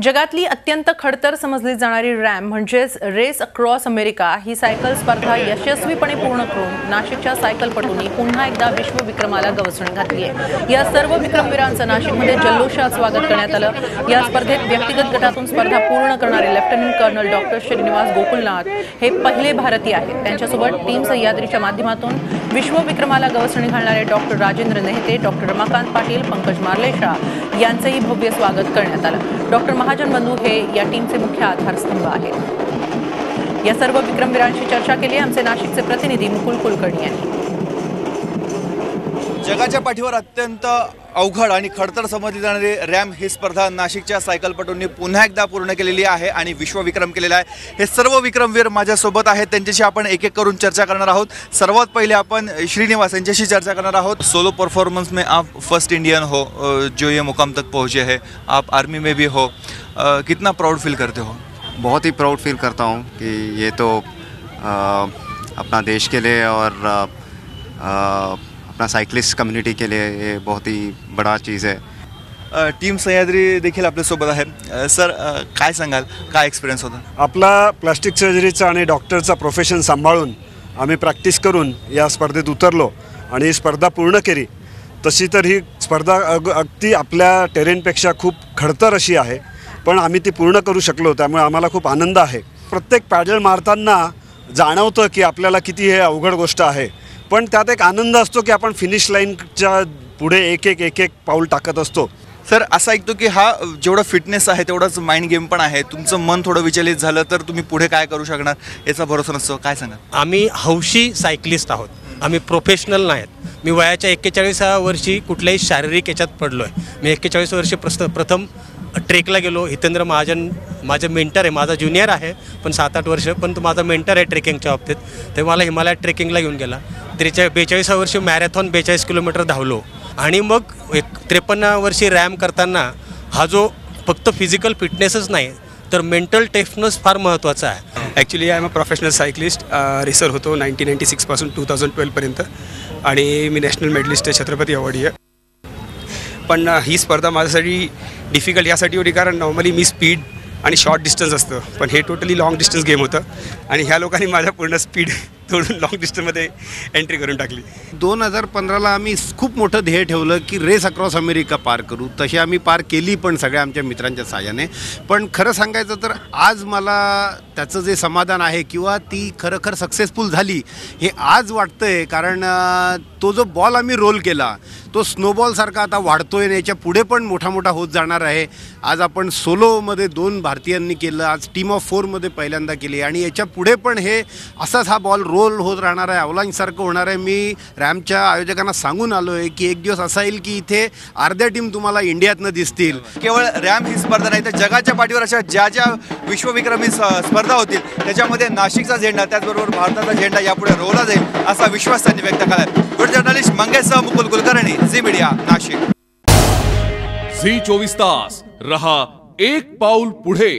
जगातली अत्यंत खडतर समजली जाणारी रॅम म्हणजेच रेस अक्रॉस अमेरिका ही सायकल स्पर्धा यशस्वीपणे पूर्ण करून नाशिकच्या सायकलपटूंनी पुन्हा एकदा विश्वविक्रमाला गवसणी घातली आहे। या सर्व विक्रमवीरांचं नाशिकमध्ये जल्लोषात स्वागत करण्यात आलं। या स्पर्धेत व्यक्तिगत गटातून स्पर्धा पूर्ण करणारे lieutenant colonel doctor Shrinivas Gokulnath हे पहिले भारतीय आहेत। त्यांच्यासोबत टीम सह्याद्रीच्या माध्यमातून विश्वविक्रमाला गवसणी घालणारे डॉक्टर राजेंद्र नेहते, डॉक्टर रमाकांत पाटील, पंकज मार्लेशा यांचेही भव्य स्वागत करण्यात आलं। डॉक्टर महाजन बंधू हे या टीमचे मुख्य आधारस्तंभ आहेत। या सर्व विक्रमवीरांशी चर्चा केली आमचे नाशिकचे प्रतिनिधी मुकुल कुलकर्णी यांनी। जगाच्या पाठीवर अत्यंत अवघड आणि खडतर समजली जाणारी रॅम ही स्पर्धा नाशिकच्या सायकलपटूंनी पुन्हा एकदा पूर्ण केलेली आहे आणि विश्वविक्रम केलेला आहे। हे सर्व विक्रमवीर माझ्यासोबत आहेत, त्यांच्याशी आपण एक एक करून चर्चा करणार आहोत। सर्वात पहिले आपण श्रीनिवास यांच्याशी चर्चा करणार आहोत। सोलो परफॉर्मेंस में आप फर्स्ट इंडियन हो जो ये मुकाम तक पहुँचे हैं, आप आर्मी में भी हो, कितना प्राउड फील करते हो? बहुत ही प्राउड फील करता हूँ कि ये तो अपना देश के लिए और अपना साइक्लिस्ट कम्युनिटी के लिए ये बहुत ही बड़ा चीज़ है। टीम सह्याद्री देखील आपल्यासोबत आहे। सर, काय सांगाल, काय एक्सपिरियन्स होता आपला? प्लास्टिक सर्जरीचा आणि डॉक्टरचा प्रोफेशन सांभाळून आम्ही प्रॅक्टिस करून या स्पर्धेत उतरलो आणि ही स्पर्धा पूर्ण केली। तशी तर ही स्पर्धा अगदी आपल्या टेरेनपेक्षा खूप खडतर अशी आहे, पण आम्ही ती पूर्ण करू शकलो, त्यामुळे आम्हाला खूप आनंद आहे। प्रत्येक पॅडल मारताना जाणवतं की आपल्याला किती हे अवघड गोष्ट आहे, पण त्यात एक आनंद असतो की आपण फिनिश लाईनच्या पुढे एक एक पाऊल टाकत असतो। सर, असं ऐकतो की हा जेवढा फिटनेस आहे तेवढाच माइंड गेम पण आहे। तुमचं मन थोडं विचलित झालं तर तुम्ही पुढे काय करू शकणार याचा भरोसा नसतो, काय सांगा? आम्ही हौशी सायकलिस्ट आहोत, आम्ही प्रोफेशनल नाहीत। मी वयाच्या 41व्या वर्षी कुठल्याही शारीरिक याच्यात पडलो आहे। मी 41 वर्षी प्रथम ट्रेकला गेलो। हितेंद्र महाजन माझं मेंटर आहे, माझा ज्युनियर आहे पण 7-8 वर्ष, पण तो माझा मेंटर आहे ट्रेकिंगच्या बाबतीत। ते मला हिमालयात ट्रेकिंगला घेऊन गेला। 42व्या वर्षी मॅरेथॉन 42 किलोमीटर धावलो आणि मग 53 वर्षी रॅम करताना हा जो फक्त फिजिकल फिटनेसच नाही तर मेंटल टफनेस फार महत्त्वाचा आहे। Actually I am a professional cyclist, racer होतो 1996 पासून 2012पर्यंत आणि मी नॅशनल मेडलिस्ट आहे, छत्रपती अवॉर्डी आहे। पण ही स्पर्धा माझ्यासाठी डिफिकल्ट यासाठी होती कारण नॉर्मली मी स्पीड आणि शॉर्ट डिस्टन्स असतं, पण हे टोटली लाँग डिस्टन्स गेम होतं आणि ह्या लोकांनी माझ्या पूर्ण स्पीड तोडून लाँग डिस्टन्समध्ये एंट्री करून टाकली। 2015ला आम्ही खूप मोठं ध्येय ठेवलं की रेस अक्रॉस अमेरिका पार करू, तशी आम्ही पार केली पण सगळ्या आमच्या मित्रांच्या साहाय्याने। पण खरं सांगायचं तर आज मला त्याचं जे समाधान आहे किंवा ती खरं सक्सेसफुल झाली हे आज वाटतंय, कारण तो जो बॉल आम्ही रोल केला तो स्नोबॉलसारखा आता वाढतोय आणि याच्या पुढे पण मोठा होत जाणार आहे। आज आपण सोलोमध्ये 2 भारतीयांनी केलं, आज टीम ऑफ 4मध्ये पहिल्यांदा केली आणि याच्या पुढे पण हे असाच हा बॉल रोल होत राहणार आहे, अवलांचसारखं होणार आहे। मी रॅमच्या आयोजकांना सांगून आलो आहे की एक दिवस असा येईल की इथे अर्ध्या टीम तुम्हाला इंडियातनं दिसतील। केवळ रॅम ही स्पर्धा नाही तर जगाच्या पाठीवर अशा ज्या विश्वविक्रमी स्पर्धा होतील त्याच्यामध्ये नाशिकचा झेंडा त्याचबरोबर भारताचा झेंडा यापुढे रोवला जाईल असा विश्वास त्यांनी व्यक्त केला आहे। व्हिडिओ जर्नलिस्ट मंगेशसह मुकुल कुलकर्णी, झी मीडिया, नाशिक। झी 24 तास रहा एक पाऊल पुढे।